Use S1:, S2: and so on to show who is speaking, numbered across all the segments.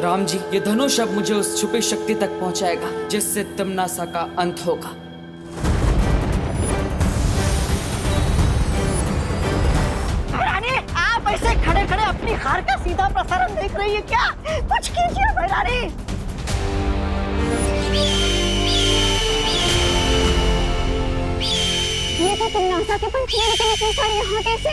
S1: राम जी, ये धनुष अब मुझे उस छुपी शक्ति तक पहुंचाएगा जिससे तिम्नासा का अंत होगा।
S2: रानी, आप ऐसे खड़े खड़े अपनी हार का सीधा प्रसारण देख रही है क्या? कुछ कीजिए रानी।
S3: ये तो तिम्नासा के पंख हैं, लेकिन इतने सारे यहाँ कैसे?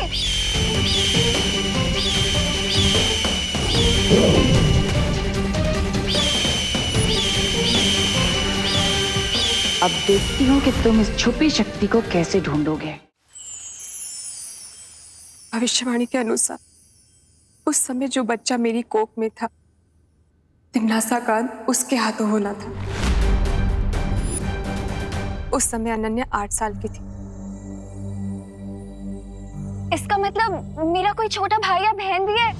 S4: अब देखती हूँ कि तुम इस छुपी शक्ति को कैसे ढूंढोगे।
S5: भविष्यवाणी के अनुसार उस समय जो बच्चा मेरी कोख में था, तिम्नासा का अंत उसके हाथों होना था। उस समय अनन्या 8 साल की थी।
S3: इसका मतलब मेरा कोई छोटा भाई या बहन भी है?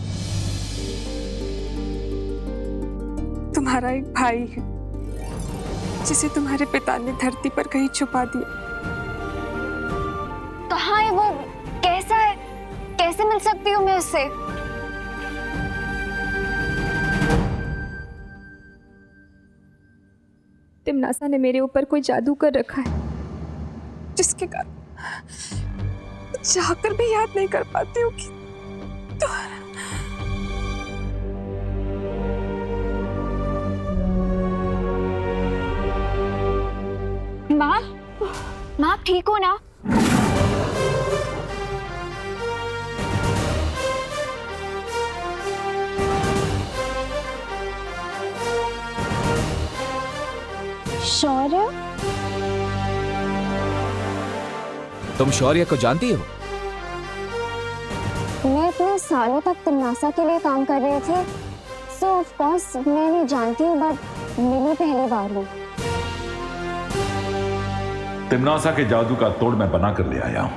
S5: तुम्हारा एक भाई है जिसे तुम्हारे पिता ने धरती पर कहीं छुपा दिया।
S3: कहाँ है वो? कैसा है? कैसे मिल सकती हूँ मैं उससे?
S5: तिम्नासा ने मेरे ऊपर कोई जादू कर रखा है, जिसके कारण चाहकर भी याद नहीं कर पाती हूँ कि
S3: माँ, माँ आप ठीक हो ना? शौर्य?
S6: तुम शौर्य को जानती हो?
S3: मैं इतने सालों तक तिम्नासा के लिए काम कर रही थी, सो ऑफ कोर्स मैं नहीं जानती हूँ, बट मिली पहली बार हूँ।
S7: तिम्नासा के जादू का तोड़ मैं बना कर ले आया हूं।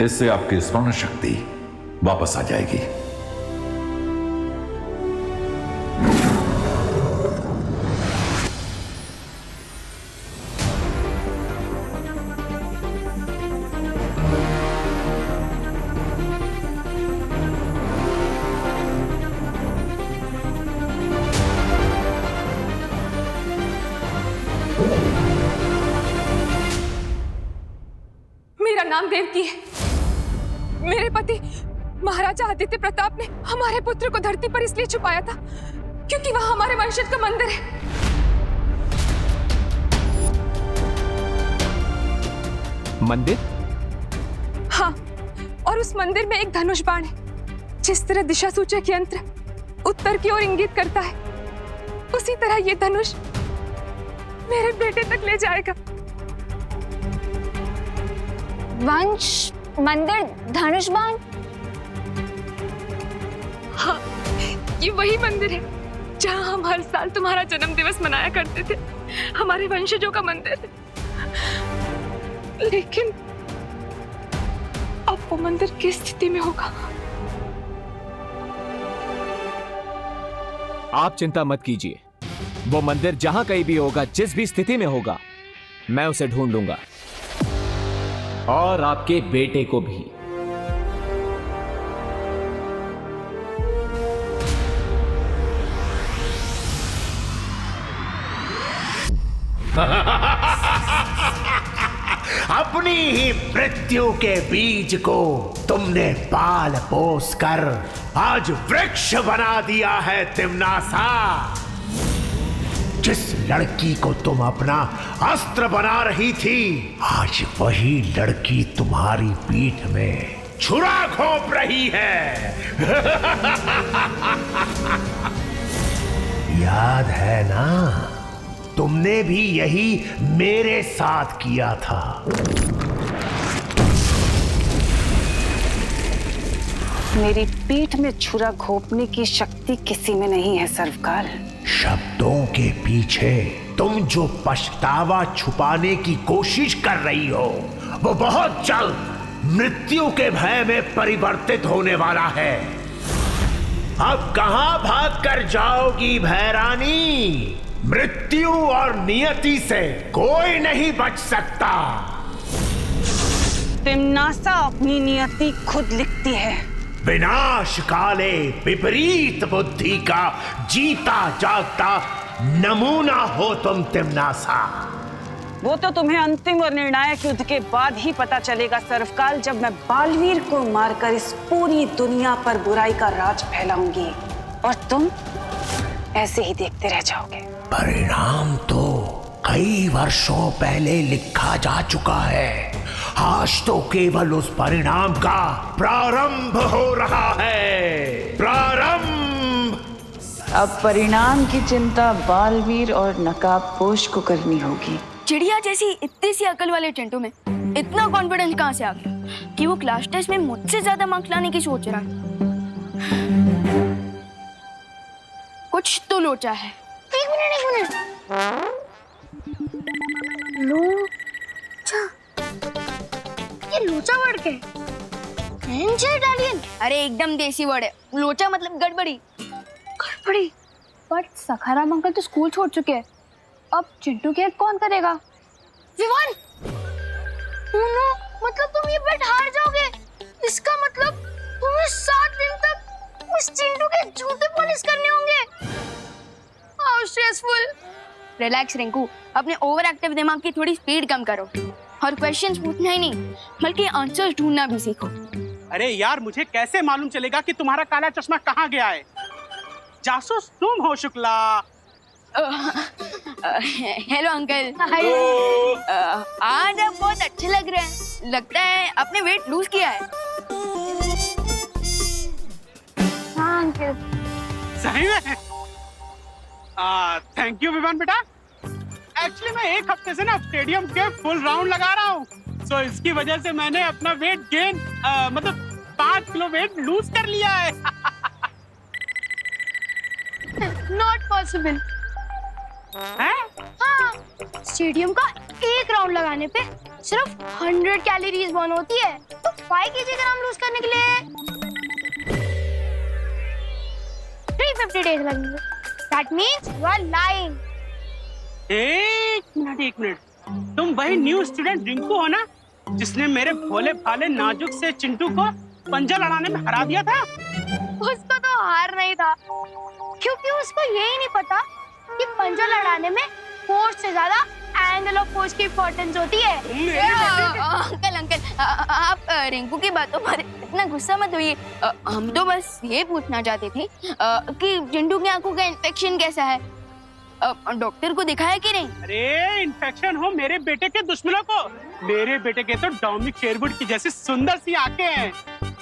S7: इससे आपकी स्मरण शक्ति वापस आ जाएगी।
S5: मेरा नाम देवकी है। मेरे पति महाराजा आदित्य प्रताप ने हमारे पुत्र को धरती पर इसलिए छुपाया था क्योंकि वहां हमारे वंशज का मंदिर है।
S6: मंदिर?
S5: हाँ, और उस मंदिर में एक धनुष बाण है। जिस तरह दिशा सूचक यंत्र उत्तर की ओर इंगित करता है, उसी तरह ये धनुष मेरे बेटे तक ले जाएगा।
S3: वंश, मंदिर, धनुष बाण?
S5: हाँ, ये वही मंदिर है जहाँ हम हर साल तुम्हारा जन्म दिवस मनाया करते थे। हमारे वंशजों का मंदिर है। लेकिन अब वो मंदिर किस स्थिति में होगा?
S6: आप चिंता मत कीजिए। वो मंदिर जहां कहीं भी होगा, जिस भी स्थिति में होगा, मैं उसे ढूंढ लूंगा, और आपके बेटे को भी।
S8: अपनी ही मृत्यु के बीज को तुमने पाल पोस कर आज वृक्ष बना दिया है तिम्नासा। जिस लड़की को तुम अपना अस्त्र बना रही थी, आज वही लड़की तुम्हारी पीठ में छुरा घोंप रही है। याद है ना, तुमने भी यही मेरे साथ किया था।
S4: मेरी पीठ में छुरा घोंपने की शक्ति किसी में नहीं है सर्वकाल।
S8: शब्दों के पीछे तुम जो पछतावा छुपाने की कोशिश कर रही हो, वो बहुत जल्द मृत्यु के भय में परिवर्तित होने वाला है। अब कहां भाग कर जाओगी भैरानी? मृत्यु और नियति से कोई नहीं बच सकता।
S4: तिम्नासा अपनी नियति खुद लिखती है।
S8: विनाश काले विपरीत बुद्धि का जीता जागता नमूना हो तुम तिम्नासा।
S4: वो तो तुम्हें अंतिम और निर्णायक युद्ध के बाद ही पता चलेगा सर्वकाल, जब मैं बालवीर को मारकर इस पूरी दुनिया पर बुराई का राज फैलाऊंगी और तुम ऐसे ही देखते रह जाओगे।
S8: परिणाम तो कई वर्षों पहले लिखा जा चुका है, आज तो केवल उस परिणाम का प्रारंभ हो रहा है। प्रारंभ।
S4: अब परिणाम की चिंता बालवीर और नकाबपोश को करनी होगी।
S9: चिड़िया जैसी इतनी सी अकल वाले चिंटू में इतना कॉन्फिडेंस कहाँ से आ गया कि वो क्लास टेस्ट में मुझसे ज्यादा मार्क्स लाने की सोच रहा है? कुछ तो लोचा है।
S3: एक मिनट। लोचा? ये लोचा वर्ड क्या है? इटालियन?
S9: अरे एकदम देसी वर्ड है। लोचा मतलब गड़बड़ी।
S3: गड़बड़ी? बट सखाराम अंकल तो स्कूल छोड़ चुके हैं, अब चिंटू की हेल्प कौन करेगा? विवान, उनो, मतलब तुम ये बेट हार जाओगे। इसका मतलब तुम्हें 7 दिन तक उस चिंटू के जूते पॉलिश करने होंगे। How stressful.
S9: रिलैक्स रिंकू, अपने ओवर एक्टिव दिमाग की थोड़ी स्पीड कम करो और क्वेश्चंस पूछना ही नहीं बल्कि आंसर्स ढूंढना भी सीखो।
S10: अरे यार, मुझे कैसे मालूम चलेगा कि तुम्हारा काला चश्मा कहाँ गया है? जासूस तुम हो शुक्ला।
S9: Hello uncle. आज आप बहुत अच्छे लग रहे हैं। लगता है आपने वेट लूज किया है।
S3: हाँ अंकल।
S10: सही में? थैंक यू विवान बेटा। एक्चुअली मैं एक हफ्ते से ना स्टेडियम के फुल राउंड लगा रहा हूँ, तो इसकी वजह से मैंने अपना वेट गेन मतलब 5 किलो वेट लूज कर लिया है।
S3: Not possible.
S10: हैं?
S3: हाँ, स्टेडियम का एक राउंड लगाने पे सिर्फ 100 कैलोरीज बर्न होती है, तो 5 kg ग्राम लूज करने के लिए 350 डेज लगेंगे। That means you are lying.
S10: एक मिनट। तुम वही न्यू स्टूडेंट रिंकू हो ना, जिसने मेरे भोले भाले नाजुक से चिंटू को पंजा लड़ाने में हरा दिया था?
S3: उसको तो हार नहीं था, क्योंकि उसको यही नहीं पता कि पंजा लड़ाने में फोर्स से ज्यादा एंगल ऑफ फोर्स की इम्पोर्टेंस होती है।
S9: अंकल, आप रिंकू की बातों पर इतना गुस्सा मत होइए। हम तो बस ये पूछना चाहते थे कि चिंटू की आंखों का इन्फेक्शन कैसा है। डॉक्टर को दिखाया कि नहीं?
S10: अरे इन्फेक्शन हो मेरे बेटे के दुश्मनों को। मेरे बेटे के तो डोमिनिक शेरवुड की जैसी सुंदर सी आंखें हैं,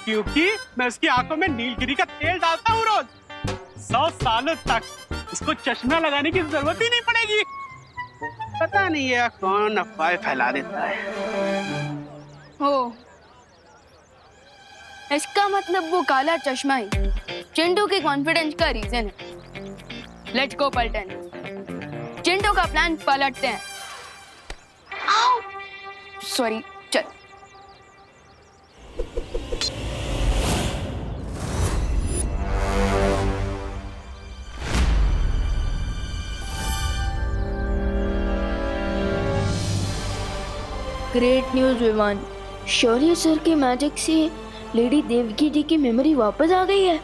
S10: क्योंकि मैं उसकी आंखों में नीलगिरी का तेल डालता हूँ रोज। 100 सालों तक उसको चश्मा लगाने की जरूरत ही नहीं पड़ेगी। पता नहीं है कौन अफवाह फैला देता है।
S9: हो, इसका मतलब वो काला चश्मा ही चिंटू के कॉन्फिडेंस का रीजन है। लेट्स गो पलटन। चिंटू का प्लान पलटते हैं। सॉरी, चल। ग्रेट न्यूज विवान, शौर्य सर के मैजिक से लेडी देवकी जी की मेमोरी वापस आ गई है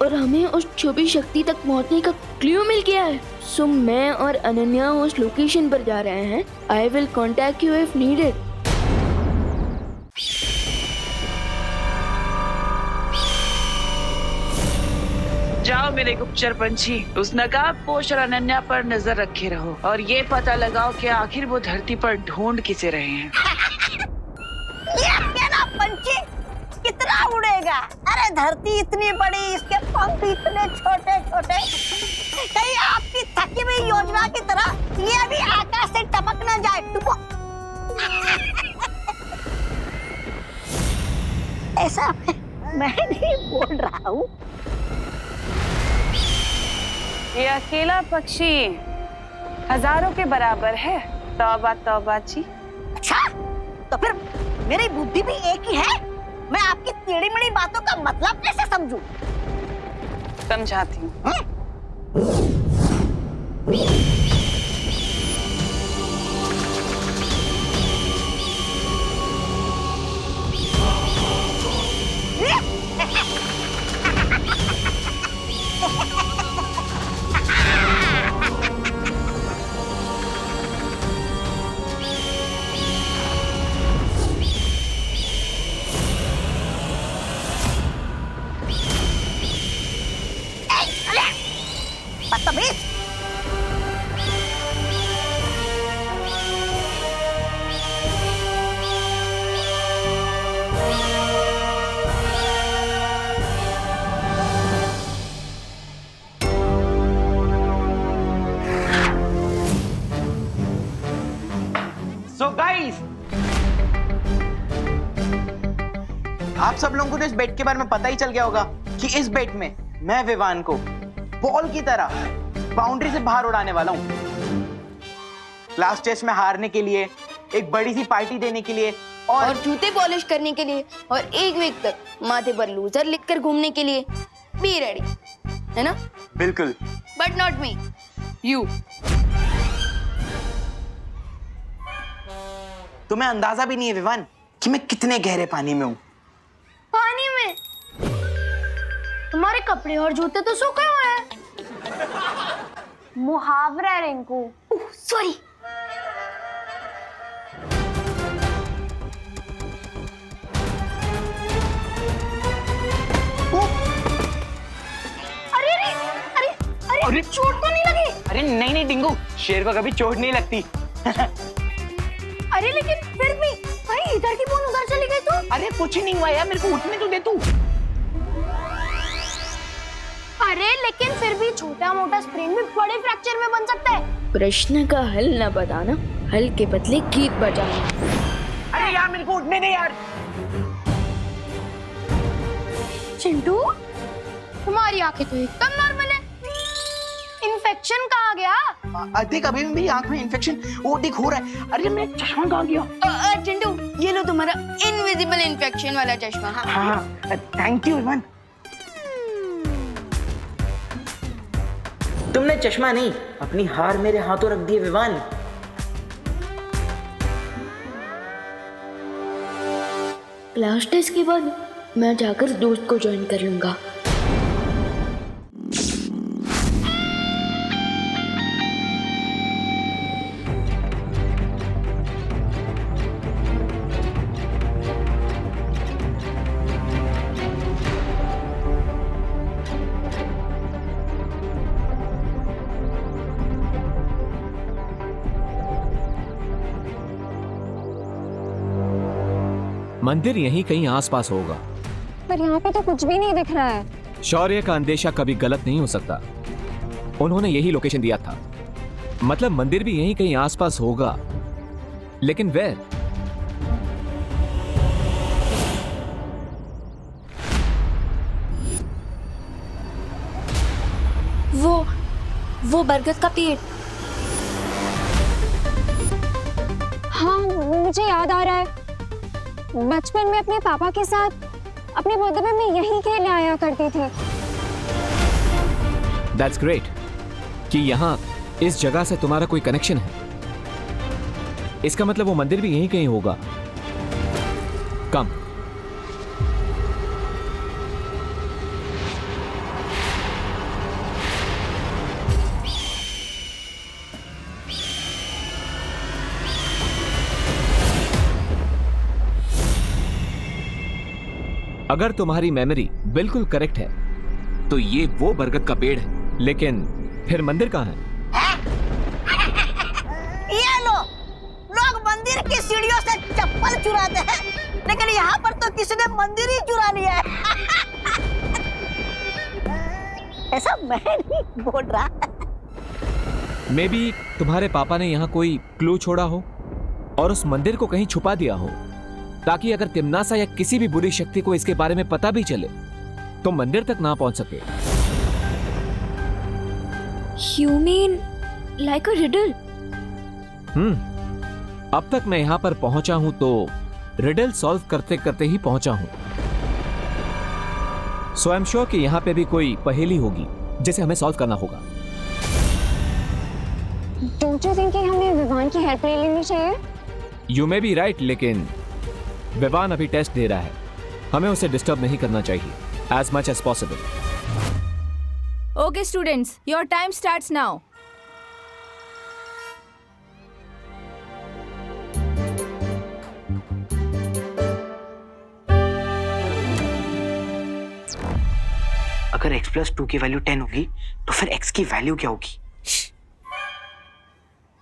S9: और हमें उस छुपी शक्ति तक पहुंचने का क्लू मिल गया है। सो मैं और अनन्या उस लोकेशन पर जा रहे हैं। I will contact you if needed.
S4: जाओ मेरे गुप्तचर पंछी, उस नकाबपोश और अनन्या पर नजर रखे रहो और ये पता लगाओ कि आखिर वो धरती पर ढूंढ किसे रहे हैं।
S2: ये ना पंछी कितना उड़ेगा? अरे धरती इतनी बड़ी, इसके पंख इतने छोटे छोटे। कहीं आपकी थकी हुई योजना की तरह ये भी आकाश से टपक ना जाए। ऐसा मैं नहीं बोल रहा हूँ।
S4: ये अकेला पक्षी हजारों के बराबर है। तौबा तौबा जी।
S2: अच्छा, तो फिर मेरी बुद्धि भी एक ही है। मैं आपकी टेढ़ी मेढ़ी बातों का मतलब कैसे समझूं?
S4: समझाती हूँ।
S11: सब लोगों को तो इस बेट के बारे में पता ही चल गया होगा कि इस बेट में मैं विवान को बॉल की तरह बाउंड्री से बाहर उड़ाने वाला हूँ। लास्ट टेस्ट में हारने के लिए, एक बड़ी सी पार्टी देने के लिए
S9: और जूते पॉलिश करने के लिए और एक वीक तक माथे पर लूजर लिखकर घूमने के लिए बी रेडी, है ना?
S11: बिल्कुल।
S9: But not me, you.
S11: तुम्हें अंदाजा भी नहीं है विवान कि मैं कितने गहरे पानी में हूँ।
S3: पानी में? तुम्हारे कपड़े और जूते तो सूखे हुए हैं। मुहावरा है रिंकू।
S9: सॉरी।
S3: अरे अरे अरे अरे,
S11: अरे
S3: चोट तो नहीं लगी?
S11: अरे नहीं नहीं डिंगू, शेर को कभी चोट नहीं लगती।
S3: अरे लेकिन फिर भी भाई इधर की बोन उधर चली गई तो?
S11: अरे कुछ नहीं हुआ यार, मेरे को उठने तो दे तू।
S3: अरे लेकिन फिर भी छोटा मोटा स्प्रेन भी बड़े फ्रैक्चर में बन सकता है।
S9: प्रश्न का हल न बताना, हल के बदले गीत बजाना।
S11: अरे यार मेरे को उठने दे यार।
S3: चिंटू, तुम्हारी आंखें तो एकदम नॉर्मल है। इन्फेक्शन कहाँ गया?
S11: देख अभी भी मेरी आंख में इन्फेक्शन वो देख हो रहा है। अरे मेरा चश्मा कहाँ गया?
S9: चिंटू, ये लो तुम्हारा इनविजिबल इन्फेक्शन वाला चश्मा।
S11: हाँ थैंक यू विवान। तुमने चश्मा नहीं, अपनी हार मेरे हाथों रख दिए विवान।
S9: क्लास टेस्ट के बाद मैं जाकर दोस्त को ज्वाइन कर लूंगा।
S6: मंदिर यहीं कहीं आसपास होगा,
S5: पर यहाँ पे तो कुछ भी नहीं दिख रहा है।
S6: शौर्य का अंदेशा कभी गलत नहीं हो सकता। उन्होंने यही लोकेशन दिया था, मतलब मंदिर भी यहीं कहीं आसपास होगा, लेकिन वेयर?
S9: वो बरगद का पेड़।
S5: हाँ मुझे याद आ रहा है, बचपन में अपने पापा के साथ अपने बर्थडे में यहीं खेलने आया करती थी।
S6: That's great कि यहाँ इस जगह से तुम्हारा कोई कनेक्शन है। इसका मतलब वो मंदिर भी यहीं कहीं होगा। कम। अगर तुम्हारी मेमोरी बिल्कुल करेक्ट है तो ये वो बरगद का पेड़ है, लेकिन फिर मंदिर कहाँ है?
S2: ये लोग मंदिर की सीढ़ियों से चप्पल चुराते हैं, लेकिन यहाँ पर तो किसी ने मंदिर ही चुरा लिया है। ऐसा मैं नहीं बोल रहा।
S6: मे बी तुम्हारे पापा ने यहाँ कोई क्लू छोड़ा हो और उस मंदिर को कहीं छुपा दिया हो, ताकि अगर तिम्नासा या किसी भी बुरी शक्ति को इसके बारे में पता भी चले तो मंदिर तक ना पहुंच सके।
S9: You mean like a riddle?
S6: अब तक मैं यहाँ पर पहुंचा हूं तो रिडल सॉल्व करते करते ही पहुंचा हूं। सो आई एम श्योर कि यहाँ पे भी कोई पहेली होगी जिसे हमें सॉल्व करना होगा।
S5: Don't you think कि हमें विवान की हेल्प ले लेनी चाहिए?
S6: यू मे बी राइट, लेकिन विवान अभी टेस्ट दे रहा है, हमें उसे डिस्टर्ब नहीं करना चाहिए as much as possible.
S12: Okay students, your time starts now.
S11: अगर x प्लस 2 की वैल्यू 10 होगी तो फिर x की वैल्यू क्या होगी?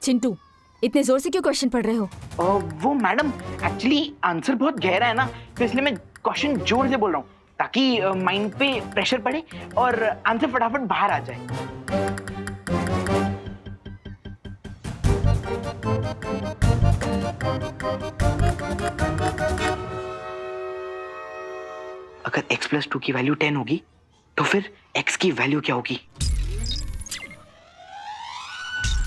S12: चिंटू, इतने जोर से क्यों क्वेश्चन पढ़ रहे हो?
S11: वो मैडम एक्चुअली आंसर बहुत गहरा है ना, तो इसलिए मैं क्वेश्चन जोर से बोल रहा हूँ ताकि माइंड पे प्रेशर पड़े और आंसर फटाफट बाहर आ जाए। x+2 की वैल्यू 10 होगी तो फिर x की वैल्यू क्या होगी?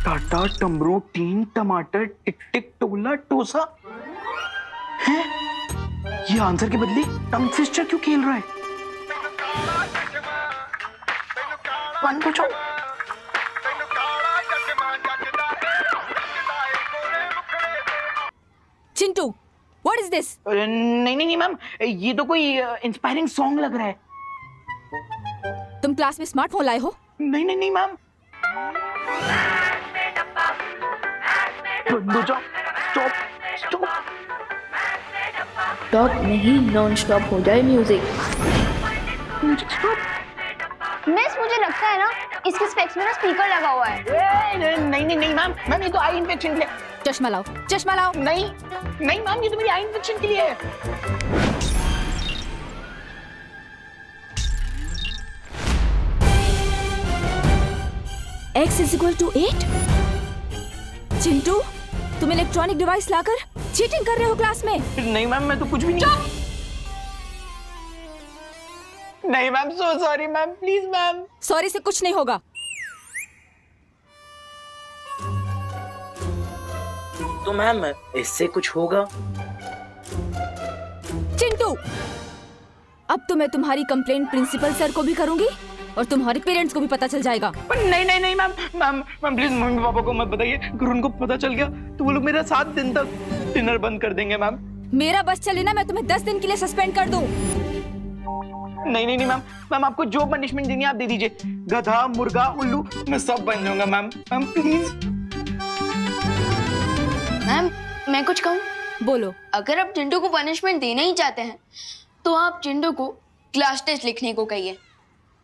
S11: टाटा, टमरू, टीन, टमाटर, टिक टिक, टोला, टोसा। हैं? ये आंसर के बदले टंग ट्विस्टर क्यों खेल रहा है? वन पूछो।
S12: Chintu, what is this?
S11: नहीं नहीं नहीं मैम, ये तो कोई इंस्पायरिंग सॉन्ग लग रहा है।
S12: तुम क्लास में स्मार्टफोन लाए हो?
S11: नहीं नहीं नहीं मैम। Stop stop.
S9: स्टॉप नहीं, नॉन स्टॉप हो जाए म्यूजिक।
S3: मिस, मुझे लगता है ना इसके स्पेक्स में ना स्पीकर लगा हुआ है।
S11: नहीं नहीं नहीं मैम, मैम ये तो आई इन्फेक्शन के लिए।
S12: चश्मा लाओ, चश्मा लाओ।
S11: नहीं नहीं मैम, ये तो मेरी आई इन्फेक्शन के लिए है।
S12: x = 8? चिंटू, तुम इलेक्ट्रॉनिक डिवाइस लाकर चीटिंग कर रहे हो क्लास में?
S11: नहीं मैम, मैं तो कुछ भी नहीं। नहीं ma'am, so sorry ma'am, please ma'am.
S12: Sorry से कुछ नहीं होगा।
S11: तो मैम इससे कुछ होगा?
S12: चिंटू, अब तो मैं तुम्हारी कंप्लेंट प्रिंसिपल सर को भी करूंगी और तुम्हारे पेरेंट्स को भी पता चल जाएगा।
S11: नहीं नहीं नहीं ma'am, ma'am ma'am please mummy papa को मत बताइए। अगर उनको पता चल गया तो वो लोग मेरा 7 दिन तक डिनर बंद कर देंगे मैम।
S12: मेरा बस चले ना, मैं तुम्हें 10 दिन के लिए सस्पेंड कर दूं।
S11: नहीं नहीं नहीं मैम, मैम आपको जो पनिशमेंट देनी है आप दे दीजिए। गधा, मुर्गा, उल्लू, मैं सब बन जाऊंगा मैम। Ma'am please.
S9: मैम, मैं कुछ कहूँ?
S12: बोलो।
S9: अगर आप चिंटू को पनिशमेंट देना ही चाहते हैं तो आप चिंटू को क्लास टेस्ट लिखने को कहिए,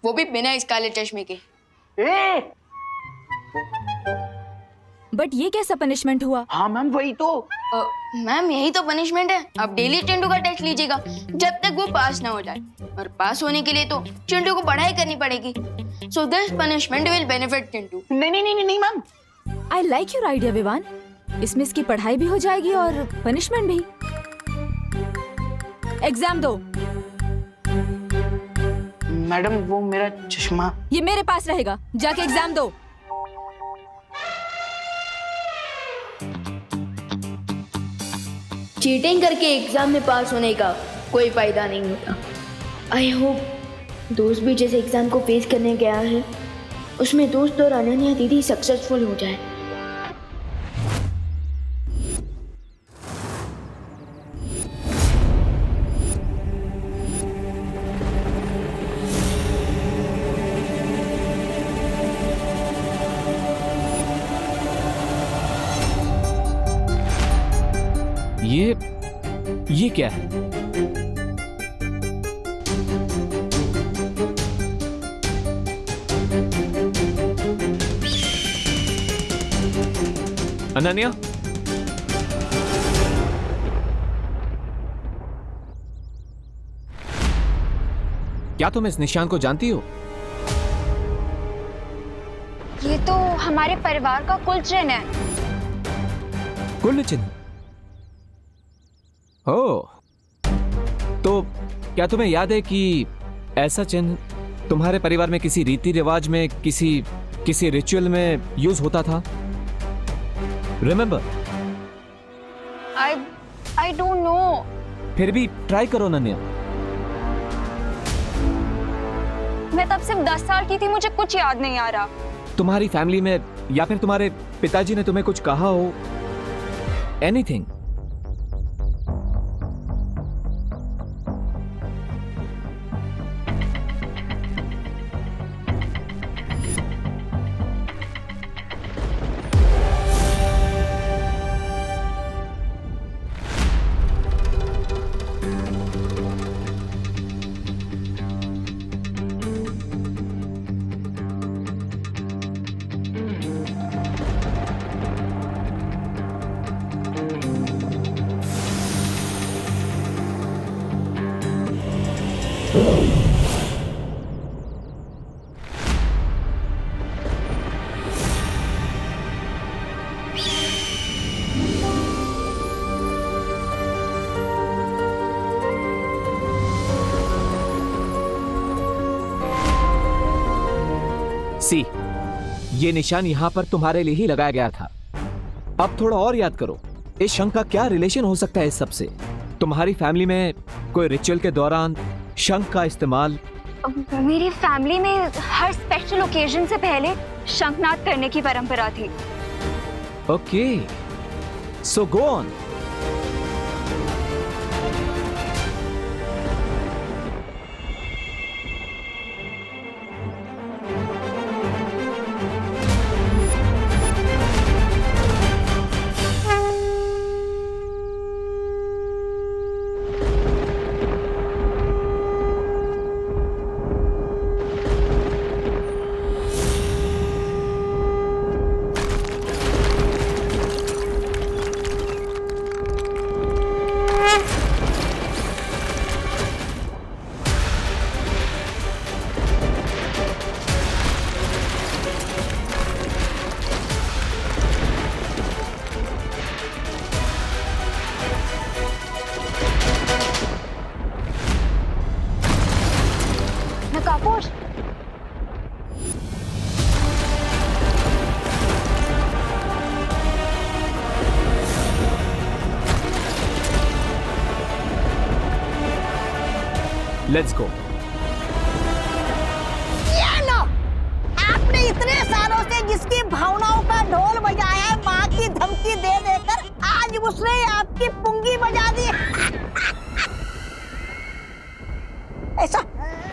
S9: वो भी बिना इस काले चश्मे के।
S12: बट ये कैसा पनिशमेंट हुआ?
S11: हाँ मैम, वही तो।
S9: मैम यही तो पनिशमेंट है। आप डेली चिंटू का टेस्ट लीजिएगा जब तक वो पास ना हो जाए, और पास होने के लिए तो चिंटू को पढ़ाई करनी पड़ेगी। So this punishment will benefit Chintu.
S11: नहीं नहीं नहीं नहीं ma'am.
S12: I like your idea Vivaan. इसमें इसकी पढ़ाई भी हो जाएगी और पनिशमेंट भी। एग्जाम दो।
S11: मैडम वो मेरा चश्मा।
S12: ये मेरे पास रहेगा, जाके एग्जाम दो।
S9: चीटिंग करके एग्जाम में पास होने का कोई फायदा नहीं होता। आई होप दोस्त भी जैसे एग्जाम को फेस करने गया है उसमें दोस्त और अनन्या दीदी सक्सेसफुल हो जाए।
S6: ये क्या है? अनन्या, क्या तुम इस निशान को जानती हो?
S3: ये तो हमारे परिवार का कुल चिन्ह है।
S6: कुल चिन्ह? ओह, तो क्या तुम्हें याद है कि ऐसा चिन्ह तुम्हारे परिवार में किसी रीति रिवाज में, किसी रिचुअल में यूज होता था? रिमेंबर?
S3: I don't know.
S6: फिर भी ट्राई करो अनन्या।
S3: मैं तब सिर्फ 10 साल की थी, मुझे कुछ याद नहीं आ रहा।
S6: तुम्हारी फैमिली में या फिर तुम्हारे पिताजी ने तुम्हें कुछ कहा हो? एनीथिंग? सी, ये निशान यहाँ पर तुम्हारे लिए ही लगाया गया था। अब थोड़ा और याद करो, इस शंख का क्या रिलेशन हो सकता है इस सब से? तुम्हारी फैमिली में कोई रिचुअल के दौरान शंख का इस्तेमाल?
S3: मेरी फैमिली में हर स्पेशल ओकेजन से पहले शंखनाद करने की परंपरा थी।
S6: Okay, so go on.
S3: नकापोश,
S6: लेट्स गो।
S2: ये लो, आपने इतने सालों से जिसकी भावनाओं का ढोल बजाया है, माँ की धमकी दे देकर आज उसने आपकी पुंगी बजा दी। ऐसा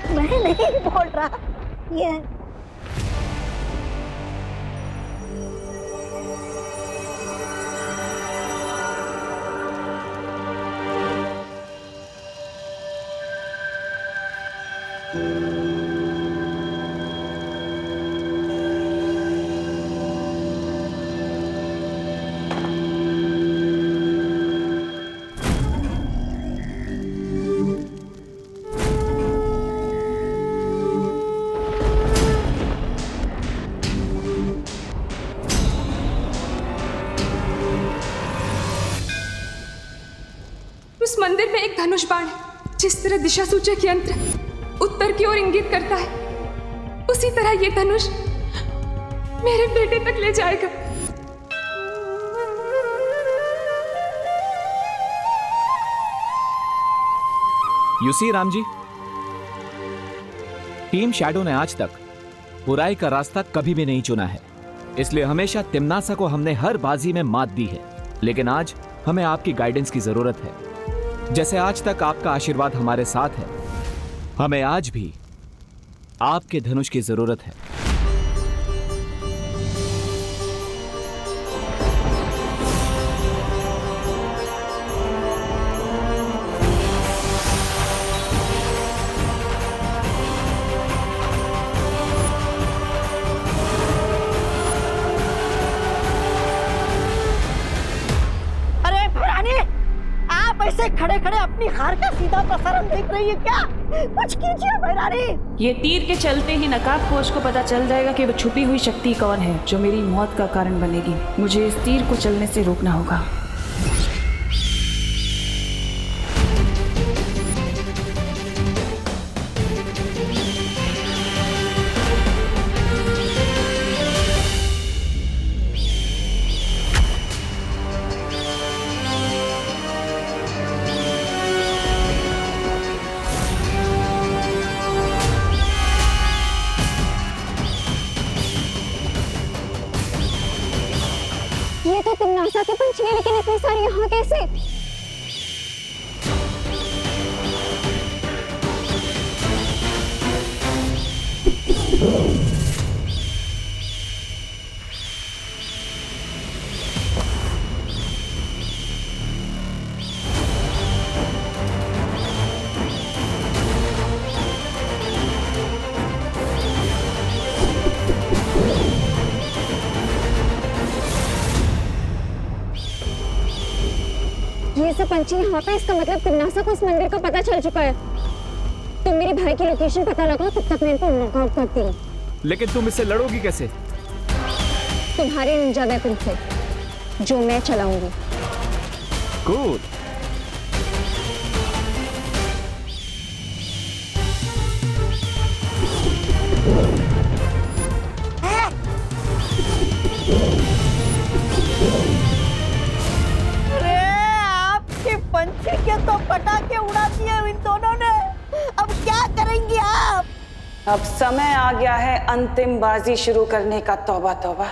S2: मैं नहीं बोल रहा, ये
S5: उस मंदिर में एक धनुष बाण है। जिस तरह दिशा सूचक यंत्र उत्तर की ओर इंगित करता है, उसी तरह ये धनुष मेरे बेटे तक ले जाएगा।
S6: You see Ram ji, team shadow ने आज तक बुराई का रास्ता कभी भी नहीं चुना है, इसलिए हमेशा तिम्नासा को हमने हर बाजी में मात दी है। लेकिन आज हमें आपकी गाइडेंस की जरूरत है। जैसे आज तक आपका आशीर्वाद हमारे साथ है, हमें आज भी आपके धनुष की जरूरत है।
S2: ऐसे खड़े खड़े अपनी हार का सीधा प्रसारण देख रही है क्या? कुछ कीजिए भैरानी।
S4: ये तीर के चलते ही नकाबपोश को पता चल जाएगा कि वो छुपी हुई शक्ति कौन है जो मेरी मौत का कारण बनेगी। मुझे इस तीर को चलने से रोकना होगा।
S3: ये तो तिम्नासा के पंछी है, लेकिन इतने सारे यहाँ कैसे? ये सब पंछी यहाँ पे, इसका मतलब तिम्नासा को इस मंदिर का पता चल चुका है। तुम मेरे भाई की लोकेशन पता लगाओ, तब तक मैं इनको नॉकआउट करती हूँ।
S6: लेकिन तुम इससे लड़ोगी कैसे?
S3: तुम्हारे निंजा वेपन से, जो मैं चलाऊंगी।
S6: कूल।
S4: अब समय आ गया है अंतिम बाजी शुरू करने का। तौबा तौबा।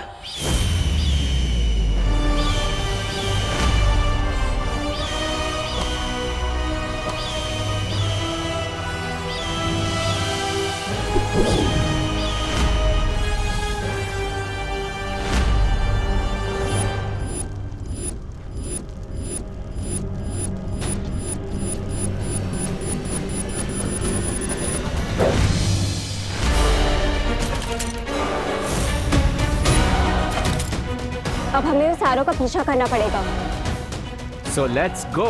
S13: अब हमें उस आरो का पीछा करना पड़ेगा।
S6: So let's go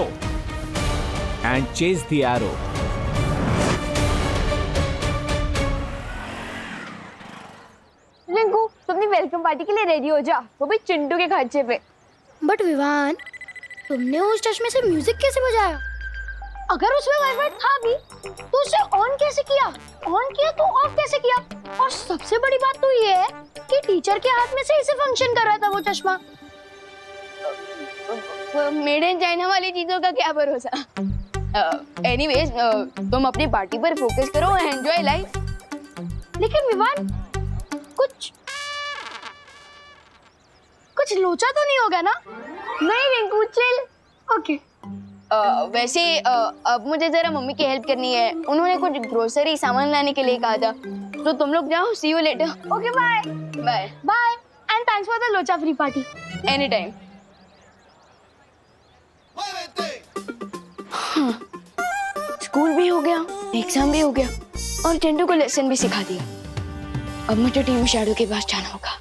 S6: and chase the arrow.
S3: Rinku, तुम अपनी वेलकम पार्टी के लिए रेडी हो जा, वो भी चिंटू के खर्चे पे।
S9: बट विवान, तुमने उस चश्मे से म्यूजिक कैसे बजाया?
S3: अगर उसमें वाइब्रेट था भी तो उसे ऑन कैसे किया? ऑन किया तो ऑफ कैसे किया? और सबसे बड़ी बात तो ये है कि टीचर के हाथ में से इसे फंक्शन कर रहा था वो चश्मा। मेड इन चाइना वाली चीजों का क्या भरोसा। एनीवेज, तुम अपनी पार्टी पर फोकस करो, एंजॉय लाइफ। लेकिन विवान, कुछ लोचा तो नहीं होगा ना? नहीं रिंकू, चिल। ओके। वैसे अब मुझे जरा मम्मी की हेल्प करनी है। उन्होंने कुछ ग्रोसरी सामान लाने के लिए कहा था, तो तुम लोग जाओ। See you later. Okay, bye bye bye and thanks for the लोचा free party. Any time. School भी हो गया, एग्जाम भी हो गया और चिंटू को लेसन भी सिखा दिया। अब मुझे टीम शैडो के पास जाना होगा।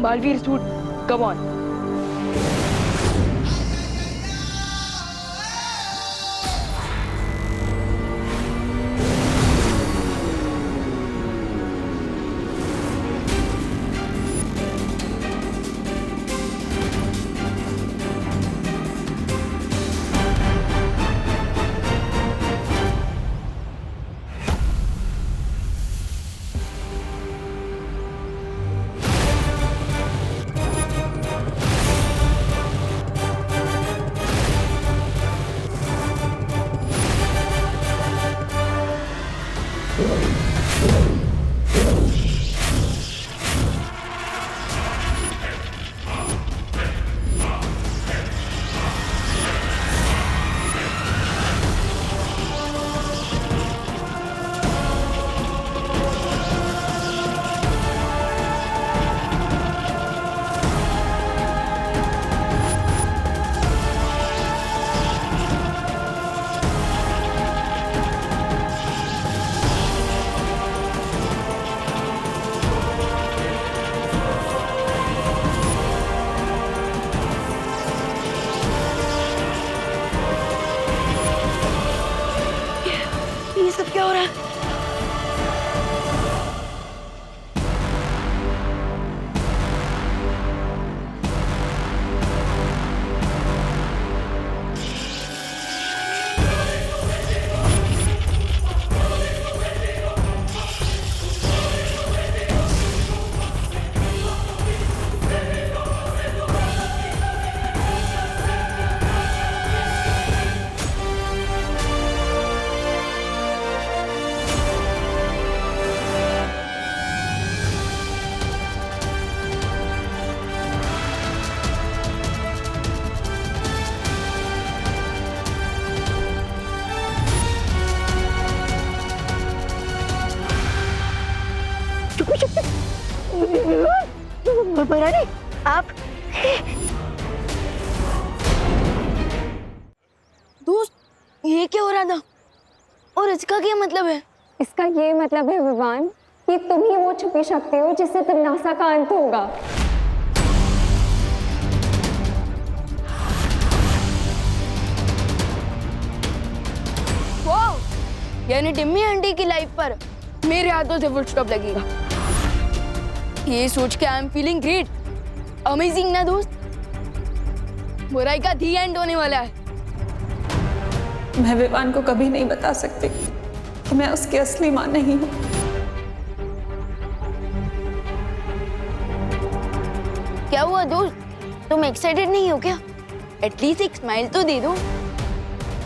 S3: Baalveer suit, come on. ये सब क्या हो रहा है? आप दोस्त, ये क्या हो रहा था और इसका क्या मतलब है?
S13: इसका ये मतलब है विवान कि तुम ही वो छुपी शक्ति हो जिससे तमन्नासा का अंत होगा।
S3: वाओ, यानी टिम्मी आंटी की लाइफ पर मेरे हाथों से फुल स्टॉप लगेगा। ये सोच के I am feeling great. Amazing ना दोस्त?
S9: बुराई का दी एंड होने वाला है।
S5: मैं विवान को कभी नहीं बता सकती कि मैं उसकी असली माँ नहीं हूँ।
S9: क्या हुआ दोस्त, तुम एक्साइटेड नहीं हो क्या? एटलीस्ट एक स्माइल तो दे दो।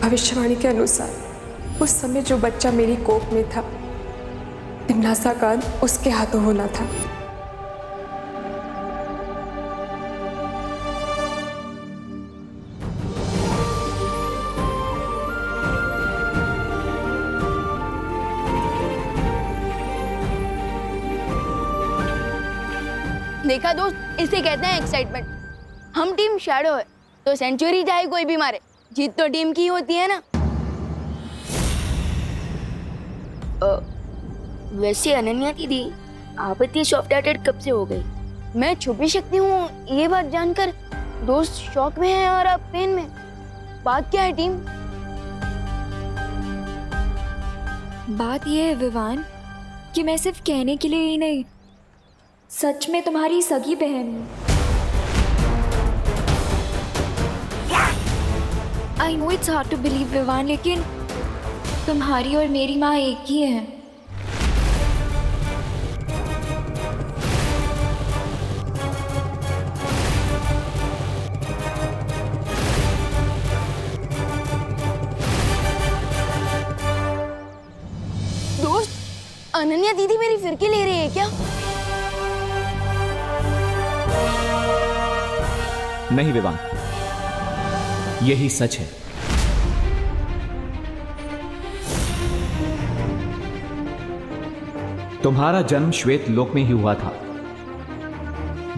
S5: भविष्यवाणी के अनुसार उस समय जो बच्चा मेरी कोख में था, तिमनासा का अंत उसके हाथों होना था।
S9: देखा दोस्त, इसे कहते हैं एक्साइटमेंट। हम टीम शैडो है तो सेंचुरी चाहे कोई भी मारे, जीत तो टीम की होती है ना। वैसे अनन्या दीदी, आप इतनी सॉफ्ट हार्टेड कब से हो गई? मैं छुपी शक्ति हूँ ये बात जानकर दोस्त शॉक में है और आप पेन में। बात क्या है टीम?
S3: बात यह है विवान कि मैं सिर्फ कहने के लिए ही नहीं, सच में तुम्हारी सगी बहन हूँ। I know it's hard to believe Vivaan, लेकिन तुम्हारी और मेरी माँ एक ही है।
S9: दोस्त, अनन्या दीदी मेरी फिरकी ले रही है क्या?
S6: नहीं विवान, यही सच है। तुम्हारा जन्म श्वेत लोक में ही हुआ था,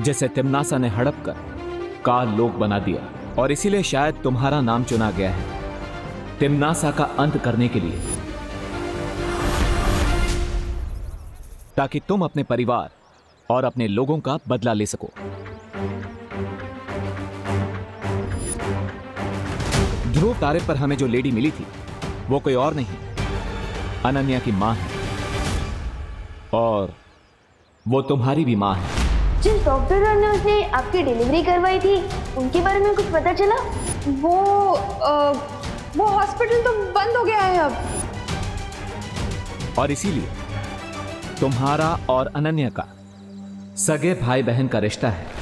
S6: जिसे तिमनासा ने हड़प कर काल लोक बना दिया, और इसीलिए शायद तुम्हारा नाम चुना गया है तिमनासा का अंत करने के लिए, ताकि तुम अपने परिवार और अपने लोगों का बदला ले सको। ध्रुव तारे पर हमें जो लेडी मिली थी वो कोई और नहीं, अनन्या की मां है, और वो तुम्हारी भी मां है।
S9: जिस डॉक्टर ने उसने आपकी डिलीवरी करवाई थी, उनके बारे में कुछ पता चला?
S5: वो हॉस्पिटल तो बंद हो गया है अब।
S6: और इसीलिए तुम्हारा और अनन्या का सगे भाई बहन का रिश्ता है।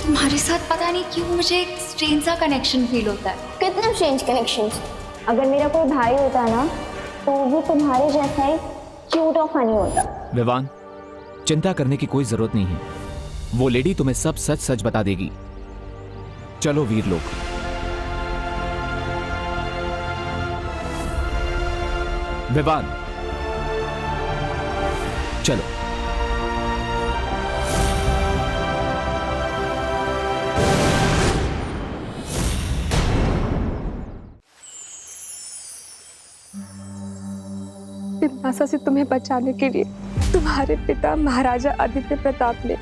S3: तुम्हारे साथ पता नहीं क्यों मुझे एक स्ट्रेंज सा कनेक्शन फील होता है।
S13: कितना स्ट्रेंज कनेक्शंस। अगर मेरा कोई भाई होता ना तो वो तुम्हारे जैसा ही क्यूट और फनी होता।
S6: विवान, चिंता करने की कोई जरूरत नहीं है, वो लेडी तुम्हें सब सच सच बता देगी। चलो वीर लोग। विवान, चलो।
S5: तिमनासा से तुम्हें बचाने के लिए तुम्हारे पिता महाराजा आदित्य प्रताप ने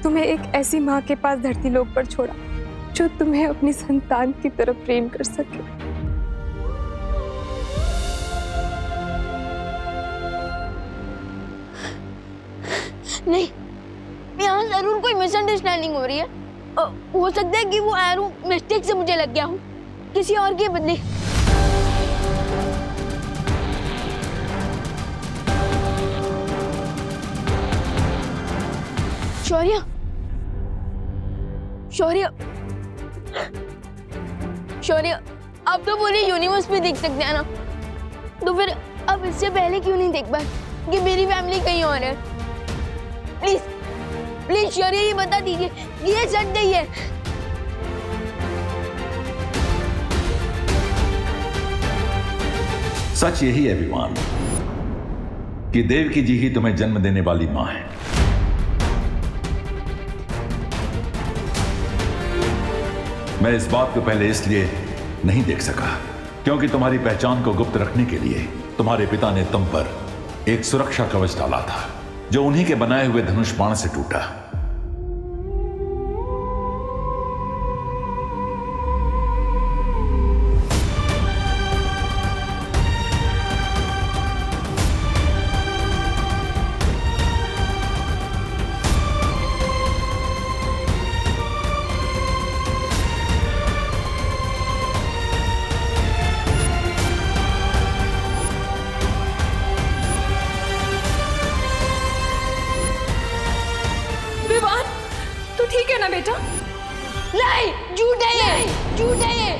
S5: तुम्हें एक ऐसी माँ के पास धरती लोक पर छोड़ा जो तुम्हें अपनी संतान की तरफ प्रेम कर सके।
S9: नहीं, यहाँ जरूर कोई मिसअंडरस्टैंडिंग हो रही है। हो सकता है कि वो एरो मिस्टेक से मुझे लग गया हो, किसी और के बदले। शौर्य, शौर्य, शौर्य, आप तो पूरे यूनिवर्स में देख सकते हैं ना, तो फिर अब इससे पहले क्यों नहीं देख पाए कि मेरी फैमिली कहीं और है? प्लीज प्लीज शौर्य, ये बता दीजिए, ये सच नहीं है।
S7: सच यही है विवान कि देवकी जी ही तुम्हें जन्म देने वाली मां है। मैं इस बात को पहले इसलिए नहीं देख सका क्योंकि तुम्हारी पहचान को गुप्त रखने के लिए तुम्हारे पिता ने तुम पर एक सुरक्षा कवच डाला था जो उन्हीं के बनाए हुए धनुष बाण से टूटा।
S5: ना बेटा?
S3: नहीं, झूठ है ये, झूठ है ये।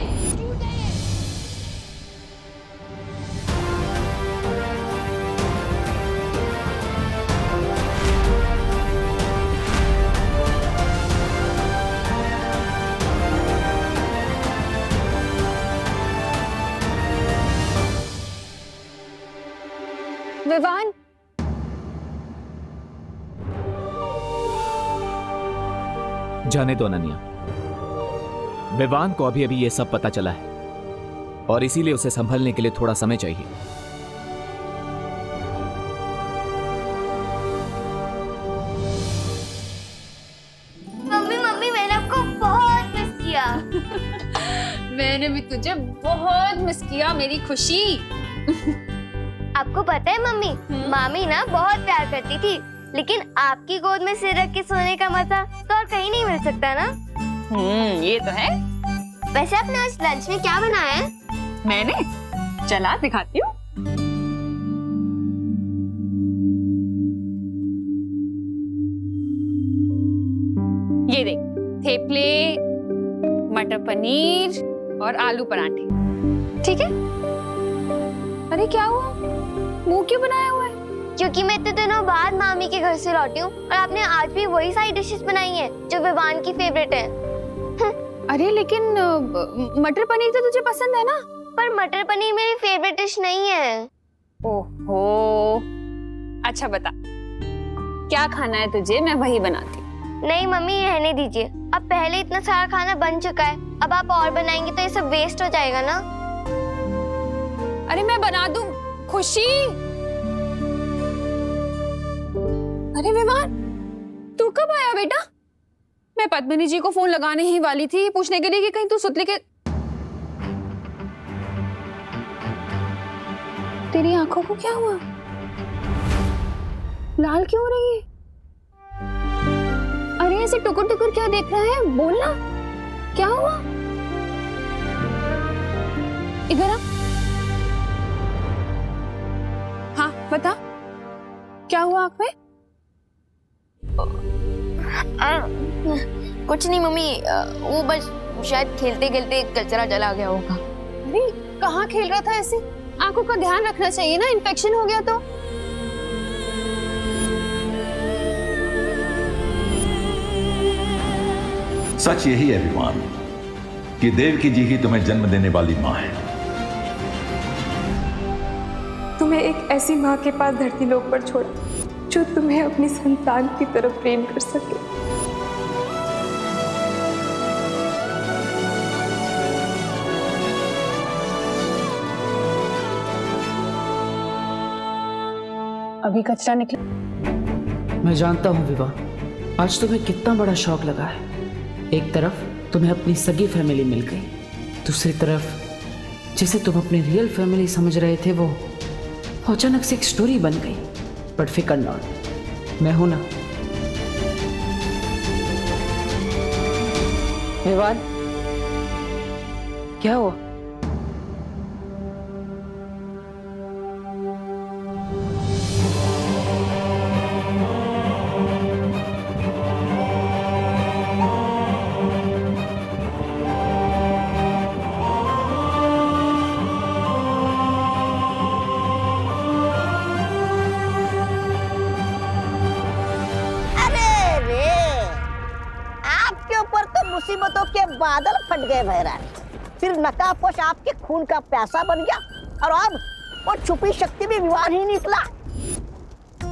S5: विवान,
S6: जाने दो अनन्या, विवान को अभी अभी ये सब पता चला है और इसीलिए उसे संभलने के लिए थोड़ा समय चाहिए।
S9: मम्मी मम्मी मैंने आपको बहुत मिस किया।
S12: मैंने भी तुझे बहुत मिस किया मेरी खुशी।
S9: आपको पता है मम्मी, मामी ना बहुत प्यार करती थी, लेकिन आपकी गोद में सिर रख के सोने का मजा तो और कहीं नहीं मिल सकता ना।
S4: ये तो है।
S9: वैसे आपने आज लंच में क्या बनाया है?
S4: मैंने चला दिखाती हूँ। ये देख, थेपले, मटर पनीर और आलू पराठे। ठीक है?
S3: अरे क्या हुआ? मुंह क्यों बनाया हुआ है?
S9: क्योंकि मैं इतने दिनों बाद मामी के घर से लौटी हूँ और आपने आज भी वही सारी डिशेस बनाई हैं जो विवान की फेवरेट है।
S3: अरे लेकिन मटर पनीर तो तुझे पसंद है ना?
S9: पर मटर पनीर मेरी फेवरेट डिश नहीं है।
S4: ओहो, अच्छा बता, क्या खाना है तुझे? मैं वही बनाती।
S9: नहीं मम्मी, रहने दीजिए। अब पहले इतना सारा खाना बन चुका है, अब आप और बनाएंगे तो ये सब वेस्ट हो जाएगा ना।
S5: अरे मैं बना दूं। खुशी, अरे विवान, तू कब आया बेटा? मैं पद्मिनी जी को फोन लगाने ही वाली थी पूछने के लिए कि कहीं तू सुतली के। तेरी आंखों को क्या हुआ? लाल क्यों हो रही है? अरे ऐसे टुकुर टुकुर क्या देख रहा है? बोलना, क्या हुआ? इधर आ। हाँ बता, क्या हुआ आंख में?
S9: कुछ नहीं मम्मी, वो बस शायद खेलते खेलते कचरा चला गया होगा।
S5: नहीं, कहाँ खेल रहा था ऐसे? आंखों का ध्यान रखना चाहिए ना, इन्फेक्शन हो गया तो।
S7: सच यही है विवान कि देवकी जी ही तुम्हें जन्म देने वाली माँ है।
S5: तुम्हें एक ऐसी माँ के पास धरती लोक पर छोड़ा जो तुम्हें अपनी संतान की तरफ प्रेम कर सके। अभी कचरा निकला।
S1: मैं जानता हूँ विवाह, आज तुम्हें कितना बड़ा शौक लगा है। एक तरफ तुम्हें अपनी सगी फैमिली मिल गई, दूसरी तरफ जिसे तुम अपनी रियल फैमिली समझ रहे थे वो अचानक से एक स्टोरी बन गई। बट फिकर नॉट, मैं हूं ना। विवाद, क्या हुआ?
S2: मुसीबतों के बादल फट गए महारानी। फिर नकाबपोश आपके खून का प्यासा बन गया और अब वो छुपी शक्ति भी विवान ही निकला।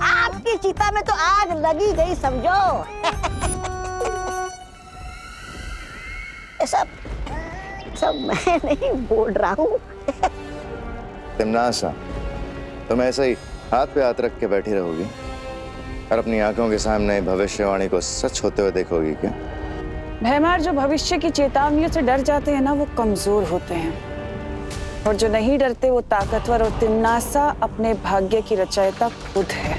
S2: आपकी चिता में तो आग लगी गई समझो। सब मैं नहीं बोल रहा हूँ।
S14: तिमनासा, तुम ऐसे ही हाथ पे हाथ रख के बैठी रहोगी और अपनी आंखों के सामने भविष्यवाणी को सच होते हुए देखोगी क्या?
S4: भैमार जो भविष्य की चेतावनियों से डर जाते हैं ना, वो कमजोर होते हैं, और जो नहीं डरते वो ताकतवर। और तिमनासा अपने भाग्य की रचयिता खुद है।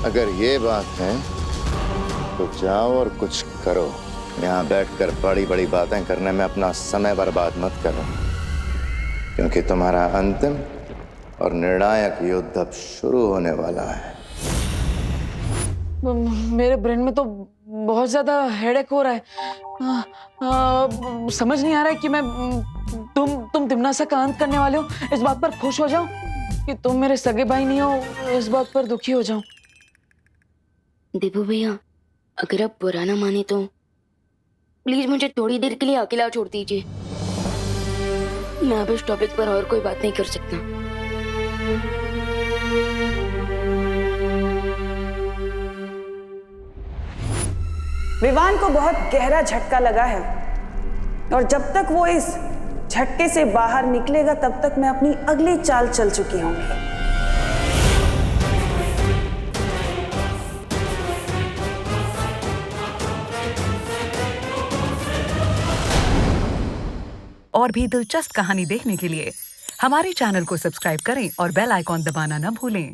S14: अगर ये बात है तो जाओ और कुछ करो। यहाँ बैठकर बड़ी बड़ी बातें करने में अपना समय बर्बाद मत करो, क्योंकि तुम्हारा अंतिम और निर्णायक युद्ध अब शुरू होने वाला है।
S1: मेरे ब्रेन में तो बहुत ज्यादा हेडेक हो रहा है। समझ नहीं आ रहा है कि मैं तुम तिमनासा का अंत करने वाले हो इस बात पर खुश हो जाऊं कि तुम मेरे सगे भाई नहीं हो इस बात पर दुखी हो जाऊं।
S9: देवू भैया, अगर आप बुरा ना माने तो प्लीज मुझे थोड़ी देर के लिए अकेला छोड़ दीजिए। मैं अब इस टॉपिक पर और कोई बात नहीं कर सकता।
S4: विवान को बहुत गहरा झटका लगा है और जब तक वो इस झटके से बाहर निकलेगा तब तक मैं अपनी अगली चाल चल चुकी होंगी।
S15: और भी दिलचस्प कहानी देखने के लिए हमारे चैनल को सब्सक्राइब करें और बेल आइकॉन दबाना न भूलें।